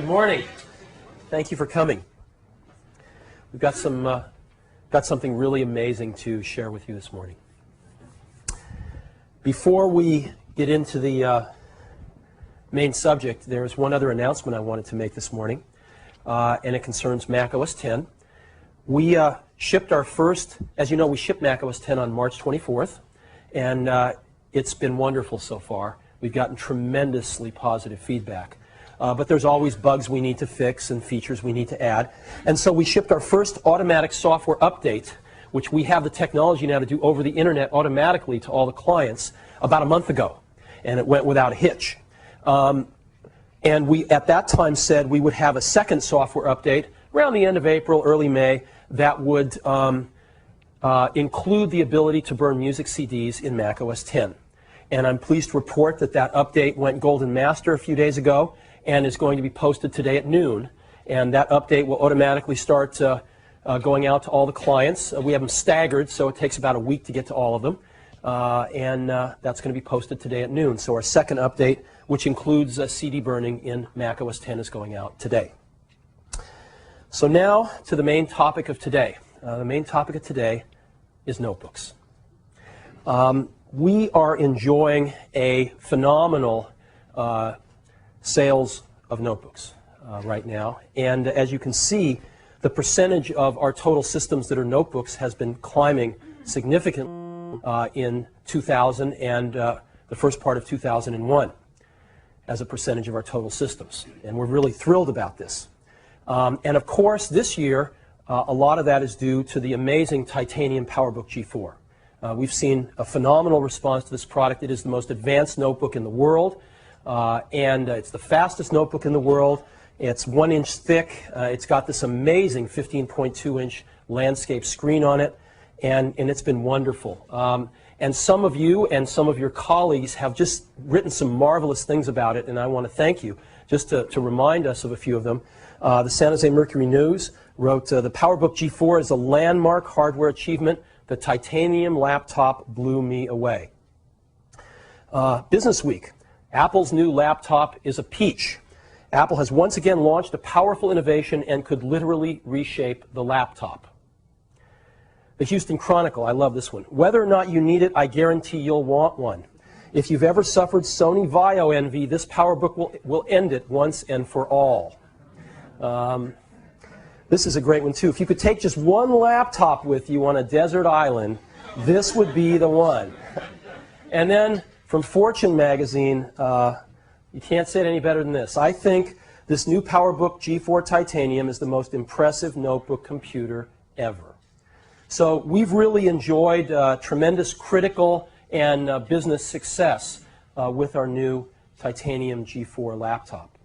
Good morning. Thank you for coming. We've got something really amazing to share with you this morning. Before we get into the main subject, there's one other announcement I wanted to make this morning, and it concerns Mac OS X. We shipped our first, as you know, we shipped Mac OS X on March 24th, and it's been wonderful so far. We've gotten tremendously positive feedback. But there's always bugs we need to fix and features we need to add. And so we shipped our first automatic software update, which we have the technology now to do over the internet automatically to all the clients, about a month ago. And it went without a hitch. And we, at that time, said we would have a second software update around the end of April, early May, that would include the ability to burn music CDs in Mac OS X. And I'm pleased to report that that update went Golden Master a few days ago and is going to be posted today at noon. And that update will automatically start going out to all the clients. We have them staggered, so it takes about a week to get to all of them. And that's going to be posted today at noon. So our second update, which includes CD burning in Mac OS X, is going out today. So now to the main topic of today. The main topic of today is notebooks. We are enjoying a phenomenal sales of notebooks right now. And as you can see, the percentage of our total systems that are notebooks has been climbing significantly in 2000 and the first part of 2001 as a percentage of our total systems. And we're really thrilled about this. And of course, this year, a lot of that is due to the amazing titanium PowerBook G4. We've seen a phenomenal response to this product. It is the most advanced notebook in the world. And it's the fastest notebook in the world. It's 1 inch thick. It's got this amazing 15.2-inch landscape screen on it, and it's been wonderful. And some of you and some of your colleagues have just written some marvelous things about it, and I want to thank you. Just to remind us of a few of them, the San Jose Mercury News wrote, the PowerBook G4 is a landmark hardware achievement. The titanium laptop blew me away. Business Week. Apple's new laptop is a peach. Apple has once again launched a powerful innovation and could literally reshape the laptop. The Houston Chronicle, I love this one. Whether or not you need it, I guarantee you'll want one. If you've ever suffered Sony Vaio envy, this PowerBook will end it once and for all. This is a great one too. If you could take just one laptop with you on a desert island, this would be the one. And then from Fortune magazine, you can't say it any better than this. I think this new PowerBook G4 Titanium is the most impressive notebook computer ever. So we've really enjoyed tremendous critical and business success with our new Titanium G4 laptop.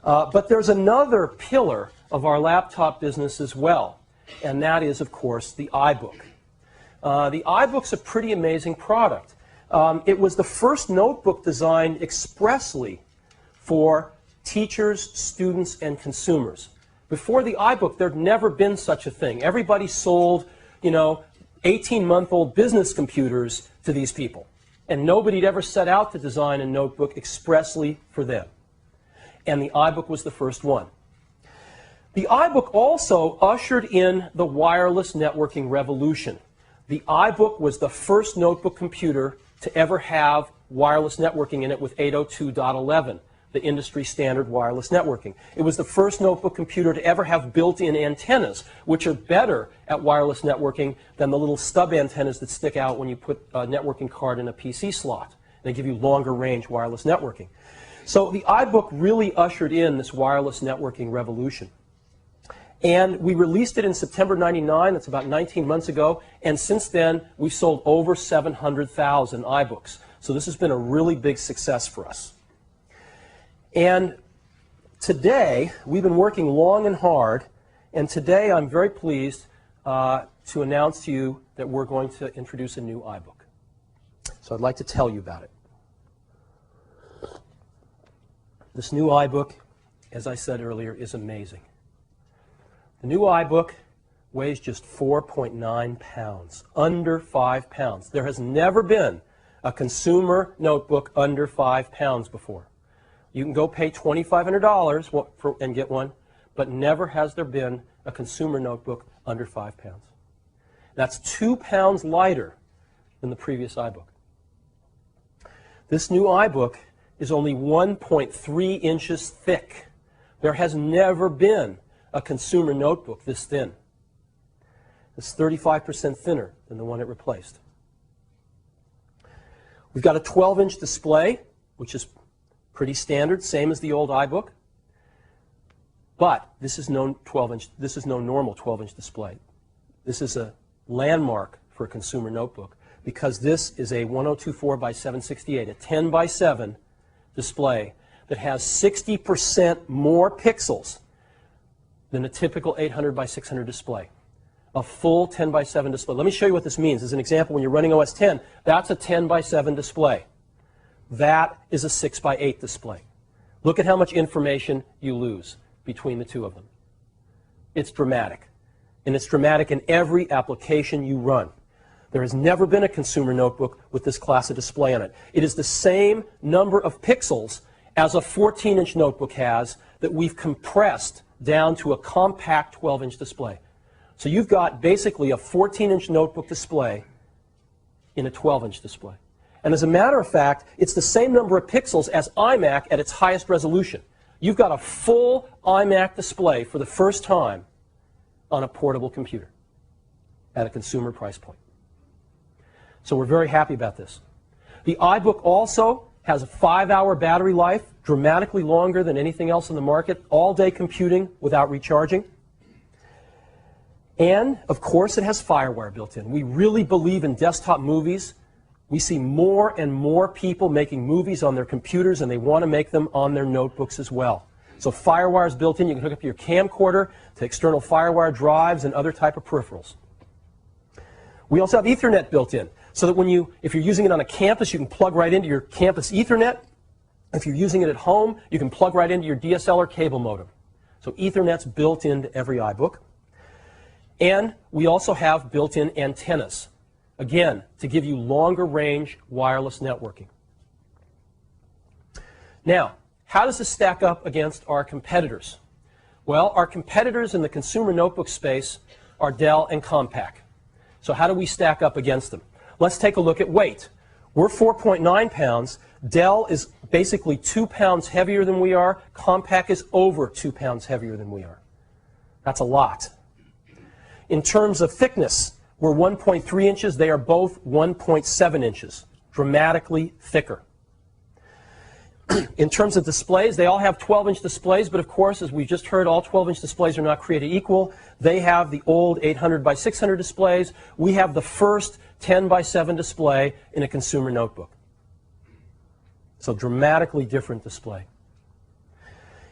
But there's another pillar of our laptop business as well, and that is, of course, the iBook. The iBook's a pretty amazing product. It was the first notebook designed expressly for teachers, students, and consumers. Before the iBook, there'd never been such a thing. Everybody sold, 18-month-old business computers to these people. And nobody'd ever set out to design a notebook expressly for them. And the iBook was the first one. The iBook also ushered in the wireless networking revolution. The iBook was the first notebook computer to ever have wireless networking in it with 802.11, the industry standard wireless networking. It was the first notebook computer to ever have built-in antennas, which are better at wireless networking than the little stub antennas that stick out when you put a networking card in a PC slot. They give you longer range wireless networking. So the iBook really ushered in this wireless networking revolution. And we released it in September '99, that's about 19 months ago, and since then we've sold over 700,000 iBooks. So this has been a really big success for us. And today, we've been working long and hard, and today I'm very pleased to announce to you that we're going to introduce a new iBook. So I'd like to tell you about it. This new iBook, as I said earlier, is amazing. The new iBook weighs just 4.9 pounds, under 5 pounds. There has never been a consumer notebook under 5 pounds before. You can go pay $2,500 and get one, but never has there been a consumer notebook under 5 pounds. That's 2 pounds lighter than the previous iBook. This new iBook is only 1.3 inches thick. There has never been a consumer notebook this thin. It's 35% thinner than the one it replaced. We've got a 12-inch display, which is pretty standard, same as the old iBook. But this is no normal 12-inch display. This is a landmark for a consumer notebook because this is a 1024 by 768, a 10 by 7 display that has 60% more pixels than a typical 800 by 600 display. A full 10 by 7 display. Let me show you what this means. As an example, when you're running OS 10, that's a 10 by 7 display. That is a 6 by 8 display. Look at how much information you lose between the two of them. It's dramatic. And it's dramatic in every application you run. There has never been a consumer notebook with this class of display on it. It is the same number of pixels as a 14-inch notebook has that we've compressed down to a compact 12-inch display. So you've got basically a 14-inch notebook display in a 12-inch display. And as a matter of fact, it's the same number of pixels as iMac at its highest resolution. You've got a full iMac display for the first time on a portable computer at a consumer price point. So we're very happy about this. The iBook also has a 5-hour battery life, dramatically longer than anything else in the market, all-day computing without recharging. And, of course, it has FireWire built in. We really believe in desktop movies. We see more and more people making movies on their computers, and they want to make them on their notebooks as well. So FireWire is built in. You can hook up your camcorder to external FireWire drives and other type of peripherals. We also have Ethernet built in, so that if you're using it on a campus, you can plug right into your campus Ethernet. If you're using it at home, you can plug right into your DSL or cable modem. So Ethernet's built into every iBook. And we also have built-in antennas, again, to give you longer range wireless networking. Now, how does this stack up against our competitors? Well, our competitors in the consumer notebook space are Dell and Compaq. So how do we stack up against them? Let's take a look at weight. We're 4.9 pounds. Dell is basically 2 pounds heavier than we are. Compaq is over 2 pounds heavier than we are. That's a lot. In terms of thickness, we're 1.3 inches. They are both 1.7 inches, dramatically thicker. In terms of displays, they all have 12-inch displays, but of course, as we just heard, all 12-inch displays are not created equal. They have the old 800 by 600 displays. We have the first 10 by 7 display in a consumer notebook. So dramatically different display.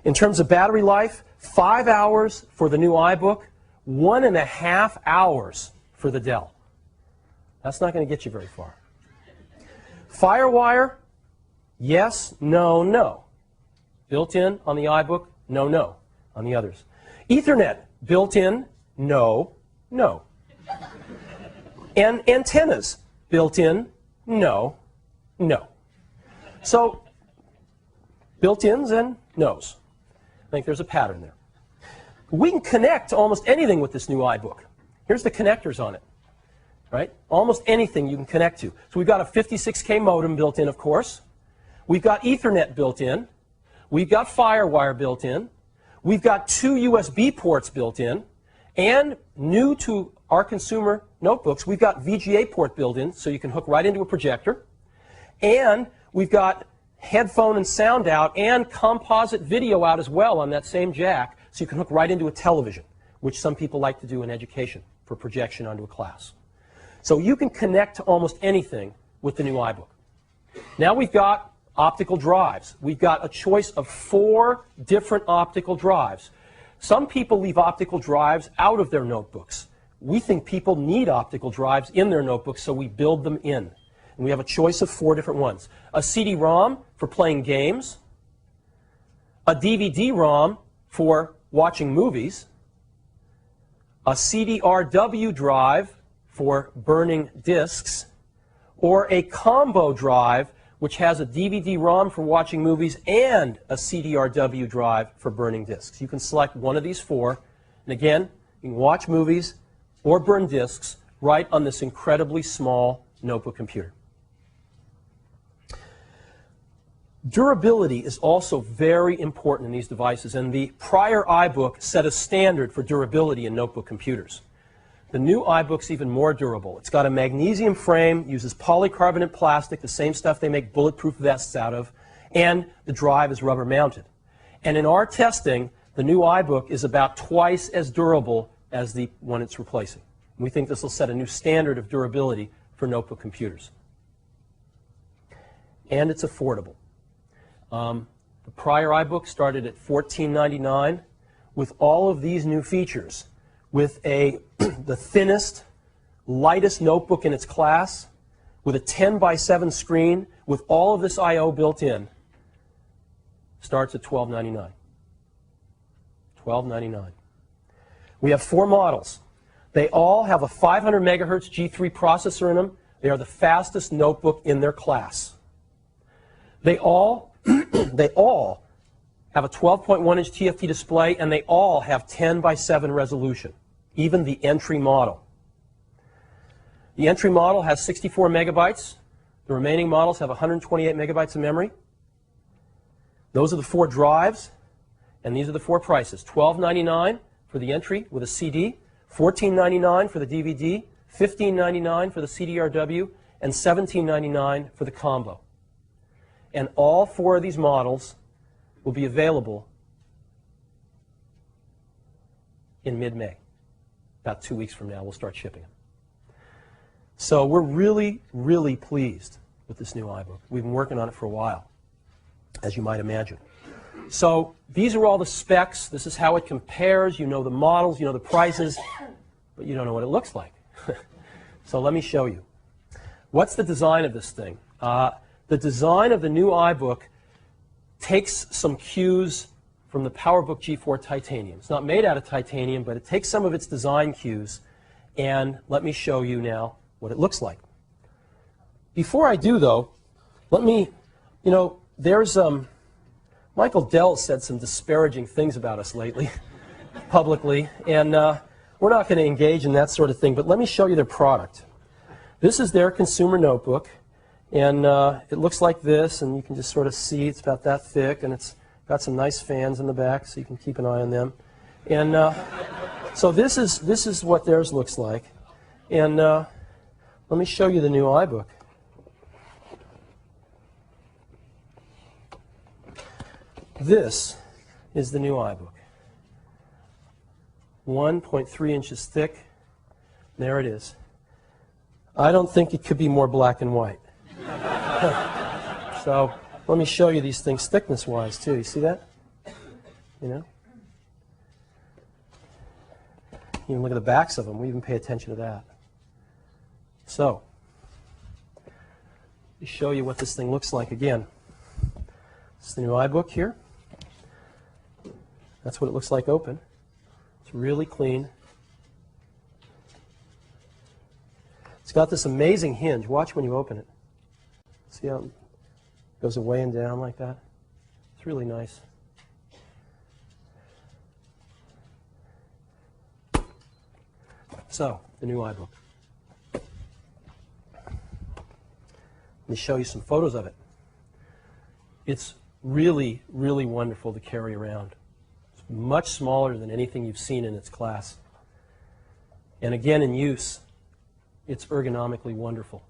In terms of battery life, 5 hours for the new iBook, 1.5 hours for the Dell. That's not going to get you very far. FireWire, yes, no, no. Built in on the iBook, no, no on the others. Ethernet, built in, no, no. And antennas, built in, no, no. So, built-ins and no's. I think there's a pattern there. We can connect to almost anything with this new iBook. Here's the connectors on it, right? Almost anything you can connect to. So we've got a 56K modem built in, of course. We've got Ethernet built in. We've got FireWire built in. We've got 2 USB ports built in. And new to our consumer notebooks, we've got VGA port built in, so you can hook right into a projector. And we've got headphone and sound out and composite video out as well on that same jack, so you can hook right into a television, which some people like to do in education for projection onto a class. So you can connect to almost anything with the new iBook. Now we've got optical drives. We've got a choice of 4 different optical drives. Some people leave optical drives out of their notebooks. We think people need optical drives in their notebooks, so we build them in. And we have a choice of 4 different ones. A CD-ROM for playing games, a DVD-ROM for watching movies, a CD-RW drive for burning discs, or a combo drive which has a DVD-ROM for watching movies and a CDRW drive for burning discs. You can select one of these four, and again, you can watch movies or burn discs right on this incredibly small notebook computer. Durability is also very important in these devices, and the prior iBook set a standard for durability in notebook computers. The new iBook's even more durable. It's got a magnesium frame, uses polycarbonate plastic, the same stuff they make bulletproof vests out of, and the drive is rubber mounted. And in our testing, the new iBook is about twice as durable as the one it's replacing. We think this will set a new standard of durability for notebook computers. And it's affordable. The prior iBook started at $14.99 with all of these new features, with the thinnest, lightest notebook in its class, with a 10:7 screen, with all of this I/O built in. Starts at $12.99. $12.99. We have four models. They all have a 500 megahertz G3 processor in them. They are the fastest notebook in their class. They all have a 12.1-inch TFT display, and they all have 10:7 resolution, even the entry model. The entry model has 64 megabytes. The remaining models have 128 megabytes of memory. Those are the four drives, and these are the four prices. $12.99 for the entry with a CD, $14.99 for the DVD, $15.99 for the CDRW, and $17.99 for the combo. And all four of these models will be available in mid-May. About 2 weeks from now, we'll start shipping them. So we're really, really pleased with this new iBook. We've been working on it for a while, as you might imagine. So these are all the specs. This is how it compares. You know the models, you know the prices, but you don't know what it looks like. So let me show you. What's the design of this thing? The design of the new iBook takes some cues from the PowerBook G4 Titanium. It's not made out of titanium, but it takes some of its design cues, and let me show you now what it looks like. Before I do, though, let me, there's, Michael Dell said some disparaging things about us lately, publicly, and we're not going to engage in that sort of thing, but let me show you their product. This is their consumer notebook. And it looks like this, and you can just sort of see it's about that thick, and it's got some nice fans in the back, so you can keep an eye on them. And so this is what theirs looks like. And let me show you the new iBook. This is the new iBook. 1.3 inches thick. There it is. I don't think it could be more black and white. So let me show you these things thickness-wise, too. You see that? You can look at the backs of them. We even pay attention to that. So let me show you what this thing looks like again. This is the new iBook here. That's what it looks like open. It's really clean. It's got this amazing hinge. Watch when you open it. See how it goes away and down like that? It's really nice. So, the new iBook. Let me show you some photos of it. It's really, really wonderful to carry around. It's much smaller than anything you've seen in its class. And again, in use, it's ergonomically wonderful.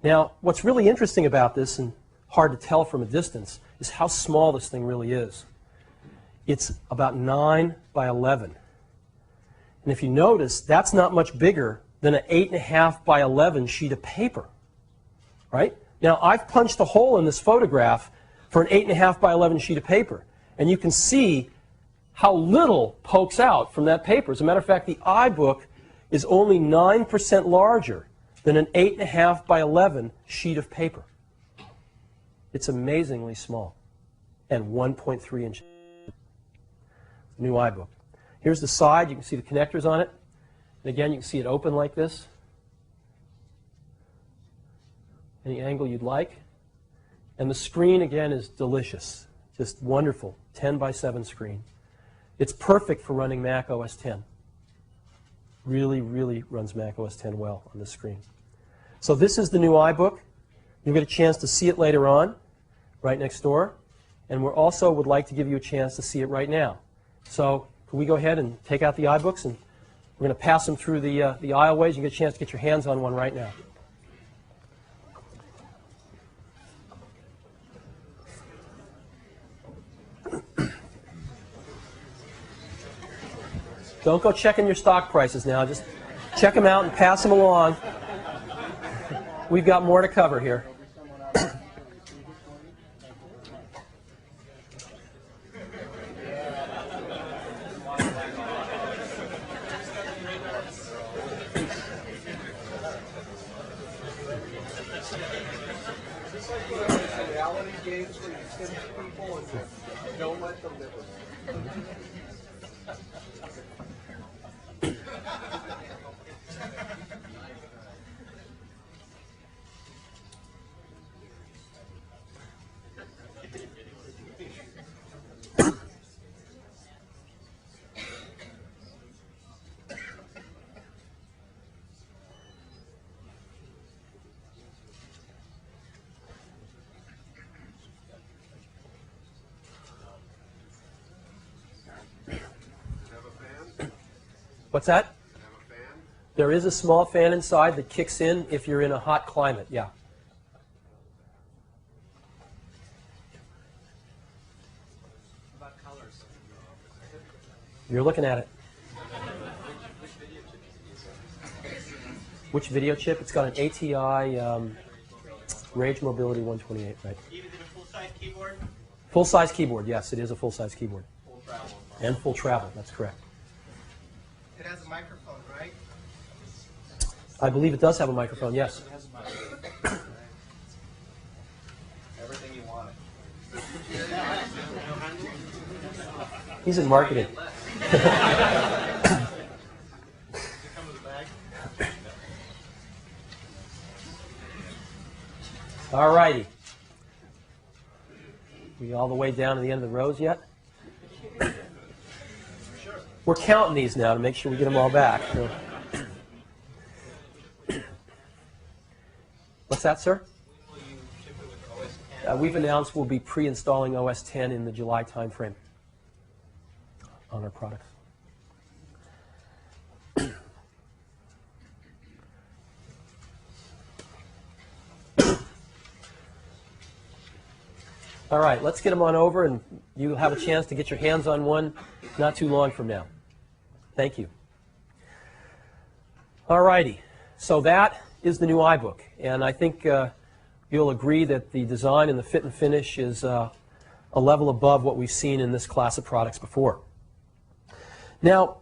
Now, what's really interesting about this, and hard to tell from a distance, is how small this thing really is. It's about 9 by 11. And if you notice, that's not much bigger than an 8.5 by 11 sheet of paper, right? Now, I've punched a hole in this photograph for an 8.5 by 11 sheet of paper, and you can see how little pokes out from that paper. As a matter of fact, the iBook is only 9% larger than an 8.5 by 11 sheet of paper. It's amazingly small, and 1.3 inches. New iBook. Here's the side. You can see the connectors on it. And again, you can see it open like this. any angle you'd like. And the screen, again, is delicious. Just wonderful, 10 by 7 screen. It's perfect for running Mac OS X. Really, really runs Mac OS X well on this screen. So this is the new iBook. You'll get a chance to see it later on, right next door. And we also would like to give you a chance to see it right now. So can we go ahead and take out the iBooks, and we're going to pass them through the aisleways. You get a chance to get your hands on one right now. Don't go checking your stock prices now. Just check them out and pass them along. We've got more to cover here. Reality games where you sit people and don't let them live. What's that? There is a small fan inside that kicks in if you're in a hot climate, yeah. About colors. You're looking at it. Which video chip? It's got an ATI Rage Mobility 128, right? Even in a full-size keyboard? Full-size keyboard, yes, it is a full-size keyboard. Full travel. And full travel, that's correct. It has a microphone, right? I believe it does have a microphone, yes. It has a microphone. Everything you want. He's in marketing. All righty. We all the way down to the end of the rows yet? We're counting these now to make sure we get them all back. So. What's that, sir? We've announced we'll be pre-installing OS X in the July timeframe on our products. All right, let's get them on over, and you'll have a chance to get your hands on one not too long from now. Thank you. All righty, so that is the new iBook, and I think you'll agree that the design and the fit and finish is a level above what we've seen in this class of products before. Now,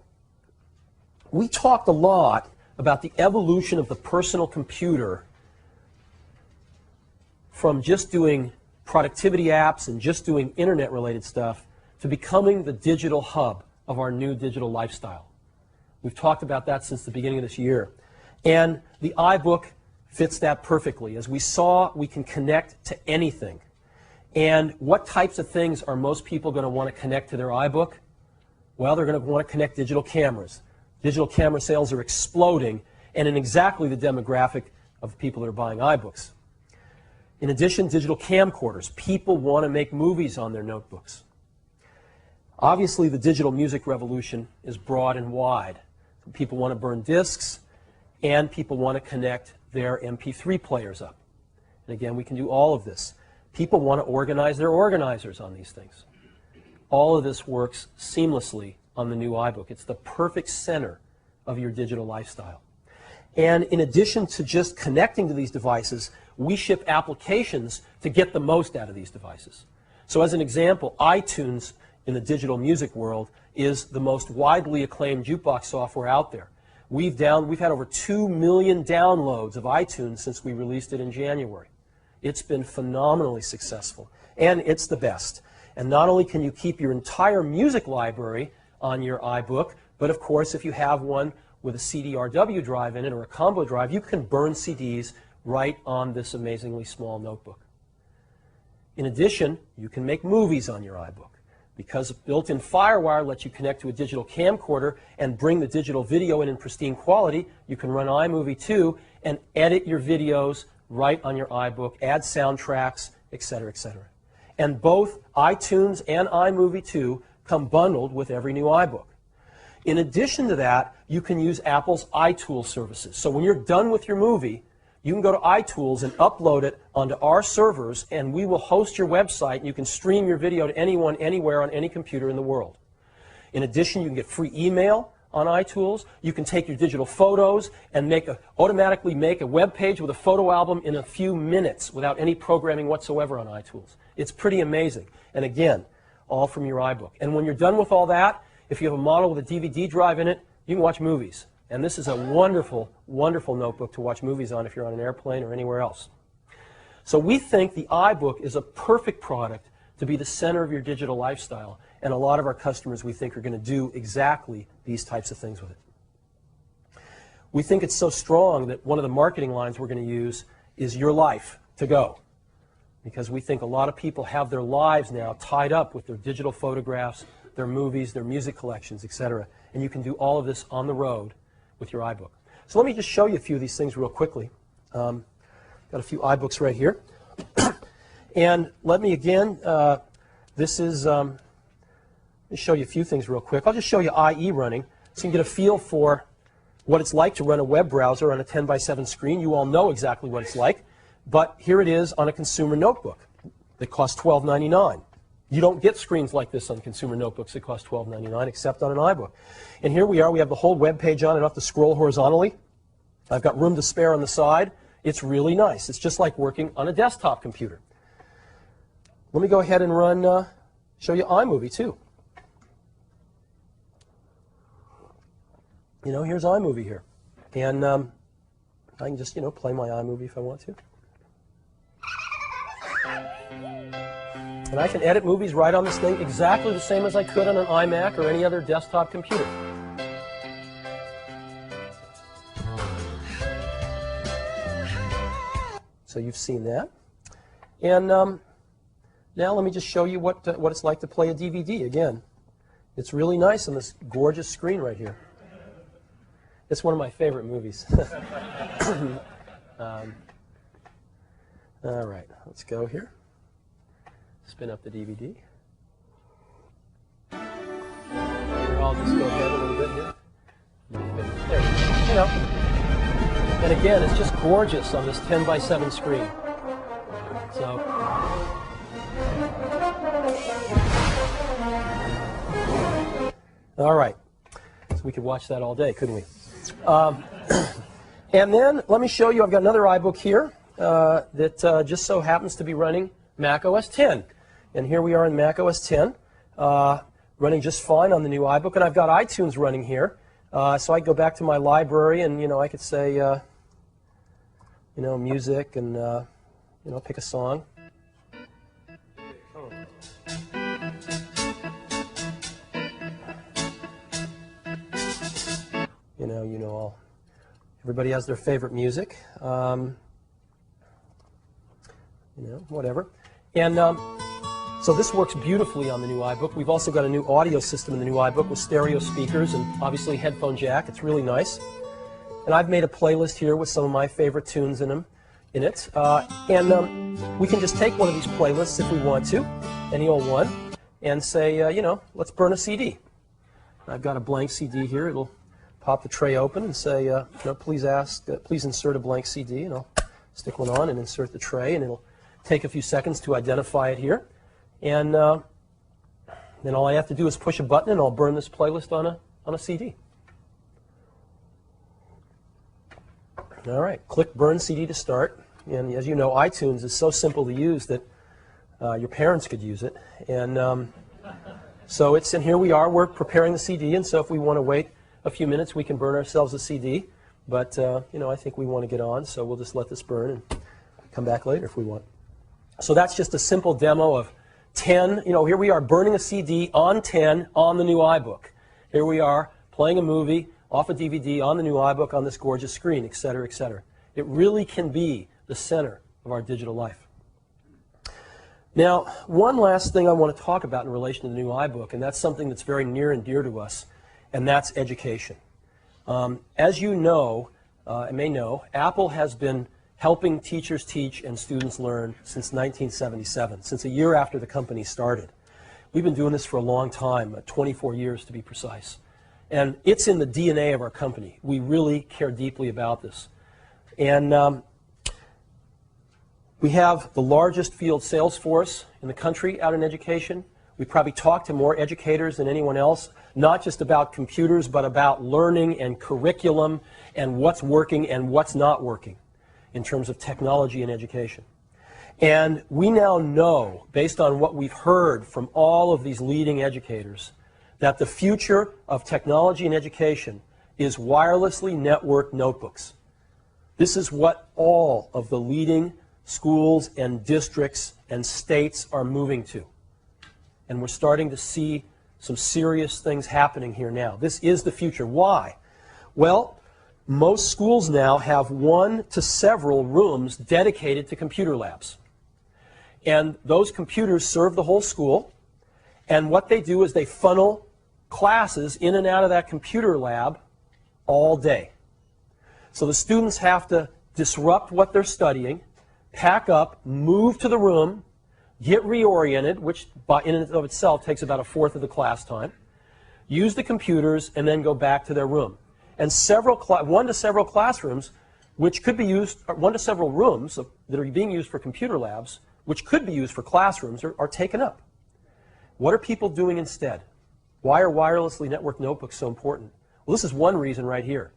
we talked a lot about the evolution of the personal computer from just doing productivity apps and just doing internet-related stuff to becoming the digital hub of our new digital lifestyle. We've talked about that since the beginning of this year. And the iBook fits that perfectly. As we saw, we can connect to anything. And what types of things are most people going to want to connect to their iBook? Well, they're going to want to connect digital cameras. Digital camera sales are exploding, and in exactly the demographic of people that are buying iBooks. In addition, digital camcorders. People want to make movies on their notebooks. Obviously, the digital music revolution is broad and wide. People want to burn discs, and people want to connect their MP3 players up. And again, we can do all of this. People want to organize their organizers on these things. All of this works seamlessly on the new iBook. It's the perfect center of your digital lifestyle. And in addition to just connecting to these devices, we ship applications to get the most out of these devices. So as an example, iTunes in the digital music world is the most widely acclaimed jukebox software out there. We've had over 2 million downloads of iTunes since we released it in January. It's been phenomenally successful, and it's the best. And not only can you keep your entire music library on your iBook, but of course if you have one with a CD-RW drive in it or a combo drive, you can burn CDs right on this amazingly small notebook. In addition, you can make movies on your iBook. Because built-in FireWire lets you connect to a digital camcorder and bring the digital video in pristine quality, you can run iMovie 2 and edit your videos right on your iBook, add soundtracks, etc., etc. And both iTunes and iMovie 2 come bundled with every new iBook. In addition to that, you can use Apple's iTools services. So when you're done with your movie, you can go to iTools and upload it onto our servers, and we will host your website, and you can stream your video to anyone, anywhere, on any computer in the world. In addition, you can get free email on iTools. You can take your digital photos and automatically make a web page with a photo album in a few minutes without any programming whatsoever on iTools. It's pretty amazing. And again, all from your iBook. And when you're done with all that, if you have a model with a DVD drive in it, you can watch movies. And this is a wonderful, wonderful notebook to watch movies on if you're on an airplane or anywhere else. So we think the iBook is a perfect product to be the center of your digital lifestyle. And a lot of our customers, we think, are going to do exactly these types of things with it. We think it's so strong that one of the marketing lines we're going to use is your life to go. Because we think a lot of people have their lives now tied up with their digital photographs, their movies, their music collections, etc. And you can do all of this on the road with your iBook. So let me just show you a few of these things real quickly. Got a few iBooks right here. And let me again, let me show you a few things real quick. I'll just show you IE running so you can get a feel for what it's like to run a web browser on a 10:7 screen. You all know exactly what it's like. But here it is on a consumer notebook that costs $12.99. You don't get screens like this on consumer notebooks that cost $12.99 except on an iBook. And here we are. We have the whole web page on. I don't have to scroll horizontally. I've got room to spare on the side. It's really nice. It's just like working on a desktop computer. Let me go ahead and show you iMovie too. Here's iMovie here. And I can just, play my iMovie if I want to. And I can edit movies right on this thing exactly the same as I could on an iMac or any other desktop computer. So you've seen that. And now let me just show you what it's like to play a DVD again. It's really nice on this gorgeous screen right here. It's one of my favorite movies. All right, let's go here. Spin up the DVD. I'll just go ahead a little bit here. There. And again, it's just gorgeous on this 10:7 screen. So. All right. So we could watch that all day, couldn't we? And then let me show you, I've got another iBook here that just so happens to be running Mac OS X. And here we are in Mac OS X, running just fine on the new iBook. And I've got iTunes running here. So I go back to my library and, I could say, music and, pick a song. All. Everybody has their favorite music. Whatever. And so this works beautifully on the new iBook. We've also got a new audio system in the new iBook with stereo speakers and obviously headphone jack. It's really nice. And I've made a playlist here with some of my favorite tunes in it. And we can just take one of these playlists if we want to, any old one, and say, let's burn a CD. I've got a blank CD here. It'll pop the tray open and say, please insert a blank CD, and I'll stick one on and insert the tray, and it'll take a few seconds to identify it here. And then all I have to do is push a button, and I'll burn this playlist on a CD. All right, click Burn CD to start. And as you know, iTunes is so simple to use that your parents could use it. And so and here we are. We're preparing the CD, and so if we want to wait a few minutes, we can burn ourselves a CD. But, I think we want to get on, so we'll just let this burn and come back later if we want. So that's just a simple demo of 10. Here we are burning a CD on 10 on the new iBook. Here we are playing a movie off a DVD on the new iBook on this gorgeous screen, et cetera, et cetera. It really can be the center of our digital life. Now, one last thing I want to talk about in relation to the new iBook, and that's something that's very near and dear to us, and that's education. As you know, and may know, Apple has been helping teachers teach and students learn since 1977, since a year after the company started. We've been doing this for a long time, 24 years to be precise. And it's in the DNA of our company. We really care deeply about this. And we have the largest field sales force in the country out in education. We probably talk to more educators than anyone else, not just about computers, but about learning and curriculum and what's working and what's not working in terms of technology and education. And we now know, based on what we've heard from all of these leading educators, that the future of technology and education is wirelessly networked notebooks. This is what all of the leading schools and districts and states are moving to. And we're starting to see some serious things happening here now. This is the future. Why? Well, most schools now have 1 to several rooms dedicated to computer labs. And those computers serve the whole school. And what they do is they funnel classes in and out of that computer lab all day. So the students have to disrupt what they're studying, pack up, move to the room, get reoriented, which in and of itself takes about 1/4 of the class time, use the computers, and then go back to their room. And 1 to several classrooms, which could be used, 1 to several rooms that are being used for computer labs, which could be used for classrooms, are taken up. What are people doing instead? Why are wirelessly networked notebooks so important? Well, this is one reason right here.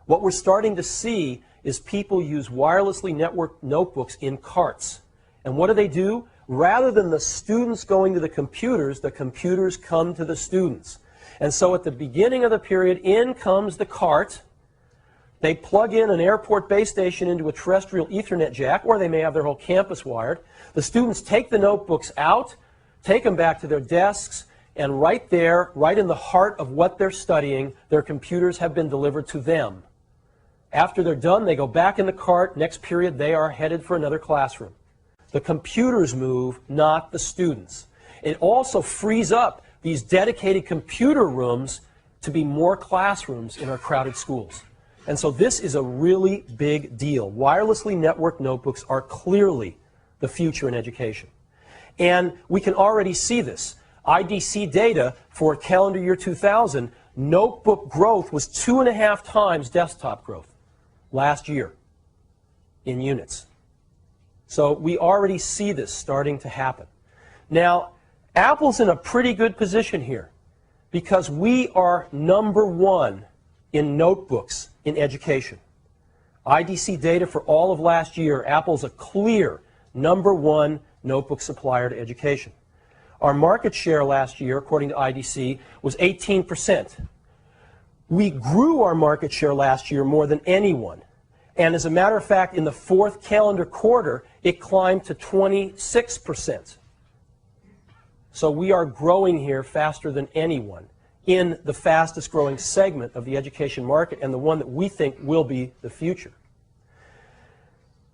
What we're starting to see is people use wirelessly networked notebooks in carts. And what do? Rather than the students going to the computers come to the students. And so at the beginning of the period, in comes the cart. They plug in an airport base station into a terrestrial Ethernet jack, or they may have their whole campus wired. The students take the notebooks out, take them back to their desks, and right there, right in the heart of what they're studying, their computers have been delivered to them. After they're done, they go back in the cart. Next period, they are headed for another classroom. The computers move, not the students. It also frees up these dedicated computer rooms to be more classrooms in our crowded schools. And so this is a really big deal. Wirelessly networked notebooks are clearly the future in education. And we can already see this. IDC data for calendar year 2000, notebook growth was 2.5 times desktop growth last year in units. So we already see this starting to happen. Now, Apple's in a pretty good position here because we are #1 in notebooks in education. IDC data for all of last year, Apple's a clear #1 notebook supplier to education. Our market share last year, according to IDC, was 18%. We grew our market share last year more than anyone. And as a matter of fact, in the 4th calendar quarter, it climbed to 26%. So we are growing here faster than anyone in the fastest growing segment of the education market and the one that we think will be the future.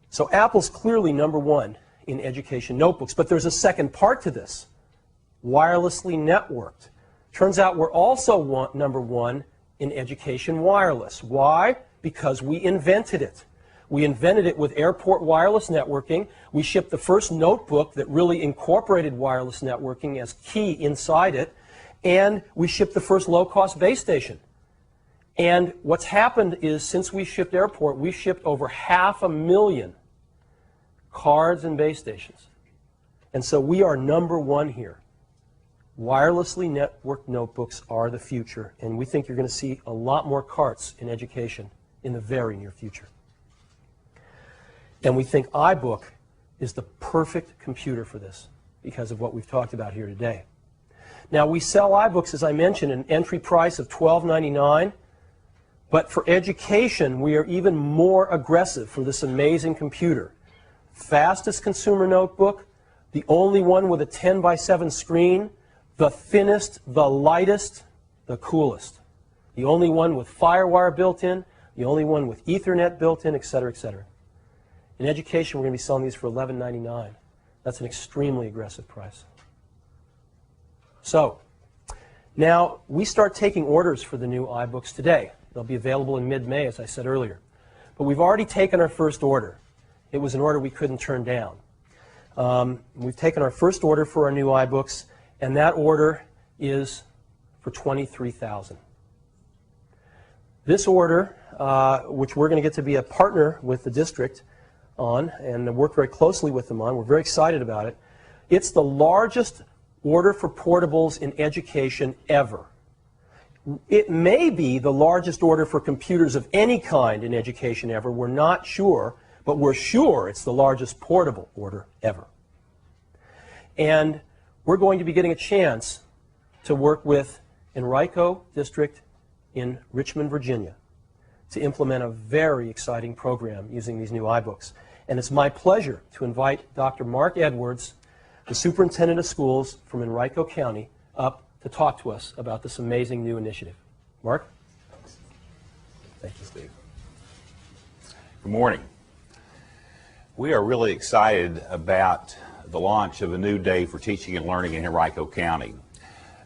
So Apple's clearly #1 in education notebooks, but there's a second part to this. Wirelessly networked. Turns out we're also #1 in education wireless. Why? Because we invented it. We invented it with airport wireless networking. We shipped the first notebook that really incorporated wireless networking as key inside it. And we shipped the first low-cost base station. And what's happened is since we shipped airport, we shipped over 500,000 cards and base stations. And so we are #1 here. Wirelessly networked notebooks are the future, and we think you're going to see a lot more carts in education in the very near future. And we think iBook is the perfect computer for this because of what we've talked about here today. Now, we sell iBooks, as I mentioned, at an entry price of $12.99, but for education, we are even more aggressive for this amazing computer. Fastest consumer notebook, the only one with a 10:7 screen, the thinnest, the lightest, the coolest. The only one with FireWire built in, the only one with Ethernet built in, etc., etc. In education, we're going to be selling these for $11.99. That's an extremely aggressive price. So, now we start taking orders for the new iBooks today. They'll be available in mid-May, as I said earlier. But we've already taken our first order. It was an order we couldn't turn down. We've taken our first order for our new iBooks, and that order is for $23,000. This order, which we're going to get to be a partner with the district on and work very closely with them on, we're very excited about it. It's the largest order for portables in education ever. It may be the largest order for computers of any kind in education ever. We're not sure, but we're sure it's the largest portable order ever. And we're going to be getting a chance to work with Enrico District in Richmond, Virginia, to implement a very exciting program using these new iBooks. And it's my pleasure to invite Dr. Mark Edwards, the superintendent of schools from Enrico County, up to talk to us about this amazing new initiative. Mark? Thank you, Steve. Good morning. We are really excited about the launch of a new day for teaching and learning in Enrico County.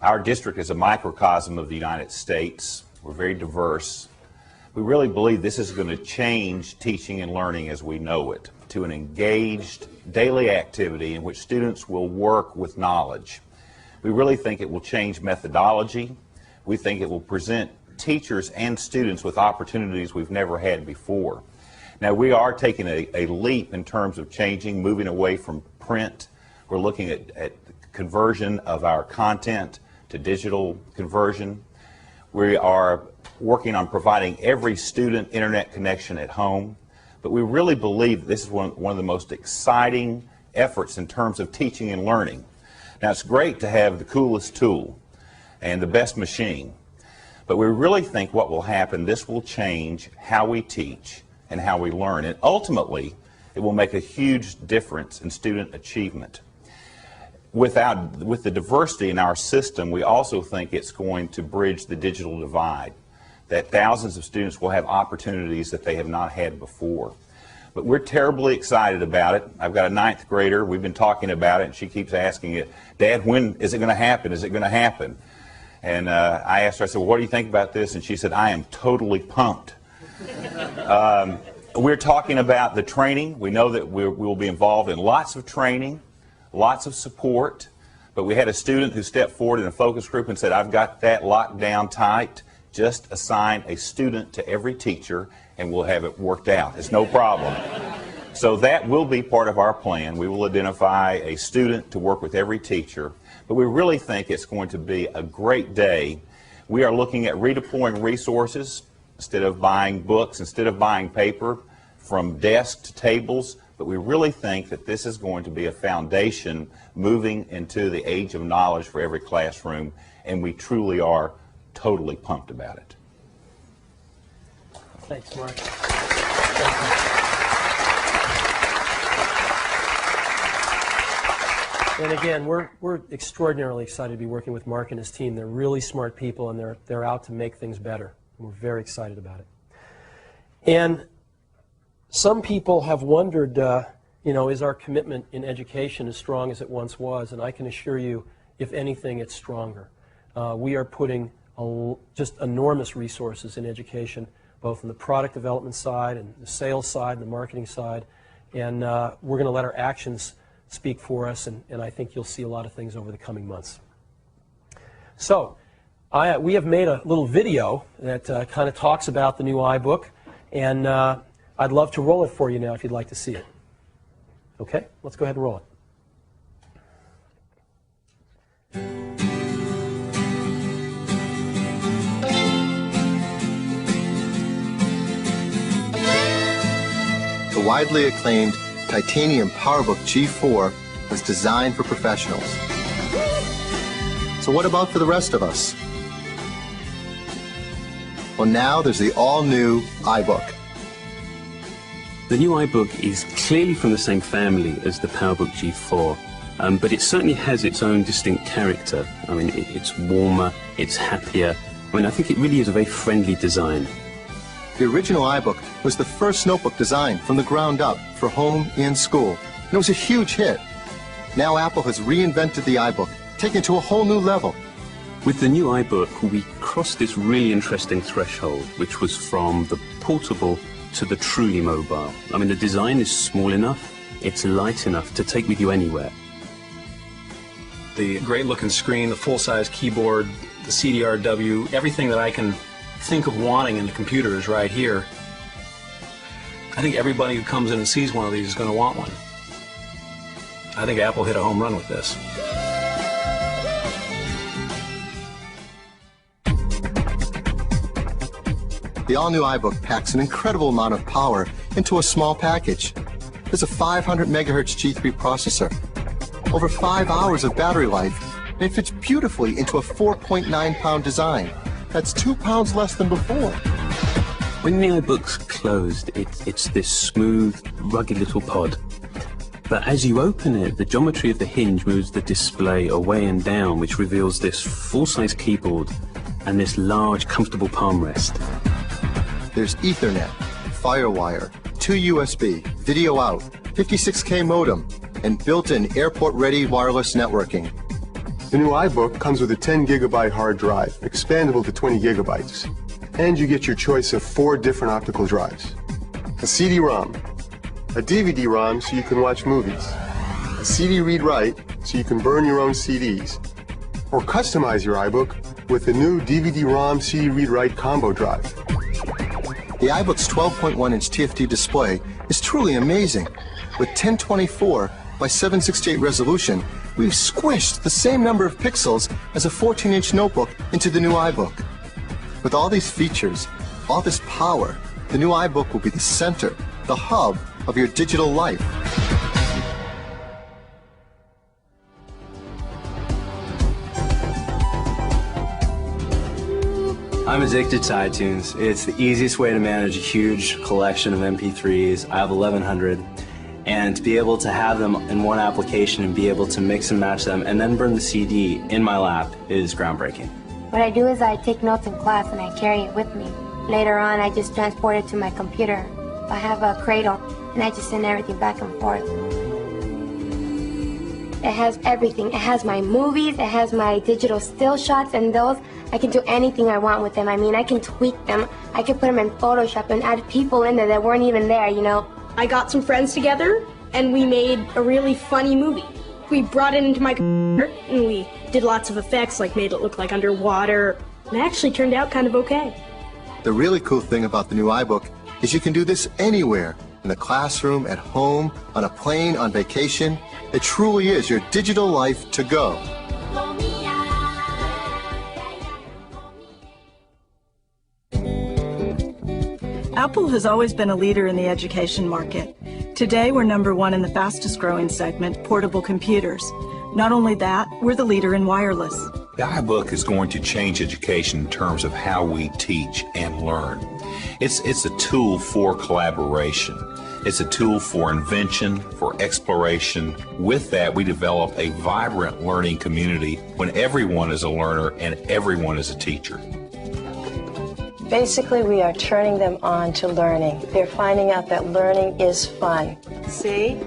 Our district is a microcosm of the United States. We're very diverse. We really believe this is going to change teaching and learning as we know it to an engaged daily activity in which students will work with knowledge. We really think it will change methodology. We think it will present teachers and students with opportunities we've never had before. Now, we are taking a leap in terms of changing, moving away from print. We're looking at conversion of our content to digital conversion. We are working on providing every student internet connection at home. But we really believe this is one of the most exciting efforts in terms of teaching and learning. Now, it's great to have the coolest tool and the best machine, but we really think what will happen, this will change how we teach and how we learn, and ultimately it will make a huge difference in student achievement. With the diversity in our system, we also think it's going to bridge the digital divide, that thousands of students will have opportunities that they have not had before. But we're terribly excited about it. I've got a 9th grader. We've been talking about it, and she keeps asking it, Dad, when is it going to happen? Is it going to happen? And I asked her, I said, well, what do you think about this? And she said, I am totally pumped. We're talking about the training. We know that we will be involved in lots of training, lots of support. But we had a student who stepped forward in a focus group and said, I've got that locked down tight. Just assign a student to every teacher and we'll have it worked out. It's no problem. So that will be part of our plan. We will identify a student to work with every teacher. But we really think it's going to be a great day. We are looking at redeploying resources instead of buying books, instead of buying paper, from desk to tables. But we really think that this is going to be a foundation moving into the age of knowledge for every classroom, and we truly are totally pumped about it. Thanks, Mark. And again, we're extraordinarily excited to be working with Mark and his team. They're really smart people, and they're out to make things better. We're very excited about it. And some people have wondered, is our commitment in education as strong as it once was? And I can assure you, if anything, it's stronger. We are putting just enormous resources in education, both on the product development side and the sales side and the marketing side. And we're going to let our actions speak for us, and I think you'll see a lot of things over the coming months. So we have made a little video that kind of talks about the new iBook, and I'd love to roll it for you now if you'd like to see it. Okay, let's go ahead and roll it. The widely acclaimed titanium PowerBook G4 was designed for professionals. So what about for the rest of us? Well, now there's the all-new iBook. The new iBook is clearly from the same family as the PowerBook G4, but it certainly has its own distinct character. I mean, it's warmer, it's happier. I mean, I think it really is a very friendly design. The original iBook was the first notebook designed from the ground up for home and school, and it was a huge hit. Now Apple has reinvented the iBook, taken it to a whole new level. With the new iBook, we crossed this really interesting threshold, which was from the portable to the truly mobile. I mean, the design is small enough, it's light enough to take with you anywhere. The great-looking screen, the full-size keyboard, the CDRW, everything that I can think of wanting in the computer is right here. I think everybody who comes in and sees one of these is going to want one. I think Apple hit a home run with this. The all-new iBook packs an incredible amount of power into a small package. There's a 500 megahertz G3 processor, over 5 hours of battery life, and it fits beautifully into a 4.9-pound design. That's 2 pounds less than before. When the iBook's closed, it's this smooth, rugged little pod. But as you open it, the geometry of the hinge moves the display away and down, which reveals this full-size keyboard and this large, comfortable palm rest. There's Ethernet, FireWire, 2 USB, video out, 56K modem, and built-in airport-ready wireless networking. The new iBook comes with a 10 gigabyte hard drive, expandable to 20 gigabytes. And you get your choice of 4 different optical drives. A CD-ROM, a DVD-ROM so you can watch movies, a CD read-write so you can burn your own CDs, or customize your iBook with the new DVD-ROM CD read-write combo drive. The iBook's 12.1-inch TFT display is truly amazing. With 1024 by 768 resolution, we've squished the same number of pixels as a 14-inch notebook into the new iBook. With all these features, all this power, the new iBook will be the center, the hub of your digital life. I'm addicted to iTunes. It's the easiest way to manage a huge collection of MP3s. I have 1,100. And to be able to have them in one application and be able to mix and match them and then burn the CD in my lap is groundbreaking. What I do is I take notes in class and I carry it with me. Later on, I just transport it to my computer. I have a cradle and I just send everything back and forth. It has everything. It has my movies, it has my digital still shots, and those, I can do anything I want with them. I mean, I can tweak them. I can put them in Photoshop and add people in there that weren't even there, you know. I got some friends together and we made a really funny movie. We brought it into my computer and we did lots of effects, like made it look like underwater. And it actually turned out kind of okay. The really cool thing about the new iBook is you can do this anywhere, in the classroom, at home, on a plane, on vacation. It truly is your digital life to go. Apple has always been a leader in the education market. Today, we're #1 in the fastest growing segment, portable computers. Not only that, we're the leader in wireless. The iBook is going to change education in terms of how we teach and learn. It's a tool for collaboration. It's a tool for invention, for exploration. With that, we develop a vibrant learning community when everyone is a learner and everyone is a teacher. Basically, we are turning them on to learning. They're finding out that learning is fun. See?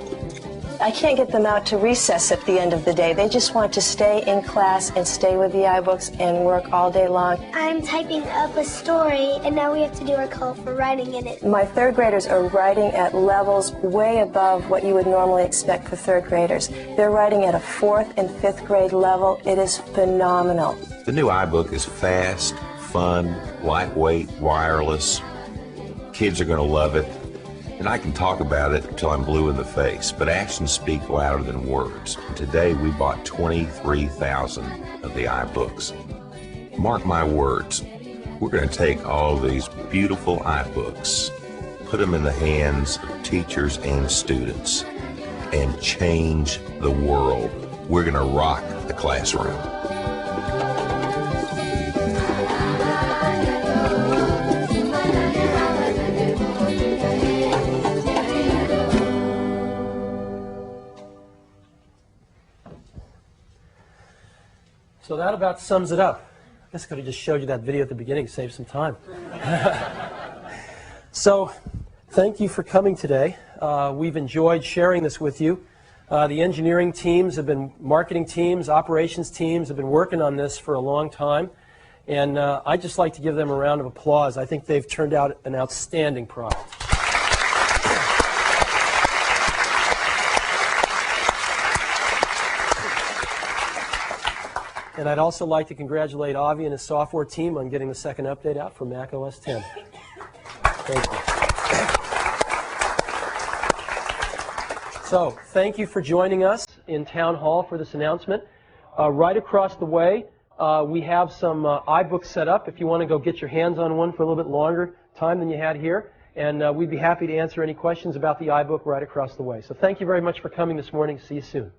I can't get them out to recess at the end of the day. They just want to stay in class and stay with the iBooks and work all day long. I'm typing up a story, and now we have to do our call for writing in it. My third graders are writing at levels way above what you would normally expect for third graders. They're writing at a 4th and 5th grade level. It is phenomenal. The new iBook is fast, fun, lightweight, wireless. Kids are going to love it. And I can talk about it until I'm blue in the face, but actions speak louder than words. And today we bought 23,000 of the iBooks. Mark my words, we're going to take all of these beautiful iBooks, put them in the hands of teachers and students, and change the world. We're going to rock the classroom. So that about sums it up. I guess I could have just showed you that video at the beginning to save some time. So, thank you for coming today. We've enjoyed sharing this with you. The engineering teams have been, marketing teams, operations teams have been working on this for a long time. And I'd just like to give them a round of applause. I think they've turned out an outstanding product. And I'd also like to congratulate Avi and his software team on getting the second update out for Mac OS X. Thank you. So, thank you for joining us in Town Hall for this announcement. Right across the way, we have some iBooks set up if you want to go get your hands on one for a little bit longer time than you had here. And we'd be happy to answer any questions about the iBook right across the way. So thank you very much for coming this morning. See you soon.